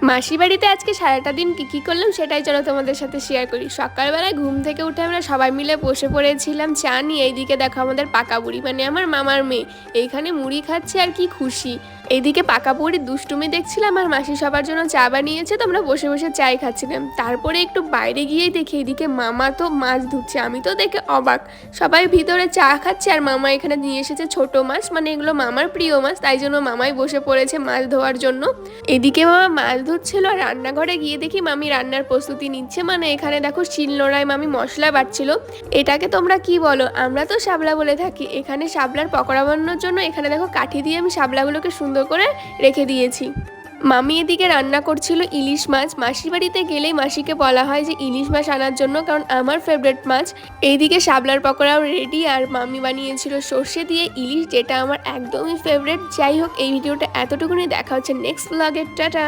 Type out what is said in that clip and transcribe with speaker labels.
Speaker 1: মাসির বাড়িতে আজকে সারাটা দিন কী করলাম সেটাই চলো তোমাদের সাথে শেয়ার করি। সকালবেলায় ঘুম থেকে উঠে আমরা সবাই মিলে বসে পড়েছিলাম চা নিয়ে। এইদিকে দেখো আমাদের পাকা বুড়ি মানে আমার মামার মেয়ে এইখানে মুড়ি খাচ্ছে আর কি খুশি। এইদিকে পাকা বুড়ির দুষ্টুমি দেখছিলাম আর মাসি সবার জন্য চা বানিয়েছে, তো আমরা বসে বসে চাই খাচ্ছিলাম। তারপরে একটু বাইরে গিয়েই দেখি এইদিকে মামা তো মাছ ধুচ্ছে। আমি তো দেখে অবাক, সবাই ভিতরে চা খাচ্ছে আর মামা এখানে নিয়ে এসেছে ছোট মাছ, মানে এগুলো মামার প্রিয় মাছ, তাই জন্য মামাই বসে পড়েছে মাছ ধোয়ার জন্য। এদিকে মামা মাছ ধুচ্ছিল আর রান্নাঘরে গিয়ে দেখি মামি রান্নার প্রস্তুতি নিচ্ছে। মানে এখানে দেখো শিলনোড়ায় মামি মশলা বাটছিল। এটাকে তোমরা কি বলো? আমরা তো শাপলা বলে থাকি। এখানে শাপলার পকোড়া বানানোর জন্য এখানে দেখো কাঠি দিয়ে আমি শাপলাগুলোকে সুন্দর করে রেখে দিয়েছি। মামি এদিকে রান্না করছিল ইলিশ মাছ। মাসির বাড়িতে গেলেই মাসিকে বলা হয় যে ইলিশ মাছ আনার জন্য, কারণ আমার ফেভারিট মাছ। এইদিকে শাপলার পকোড়াও রেডি আর মামি বানিয়েছিল সর্ষে দিয়ে ইলিশ, যেটা আমার একদমই ফেভারিট। যাই হোক, এই ভিডিওটা এতটুকুনি, দেখা হচ্ছে নেক্সট ব্লগে। টাটা।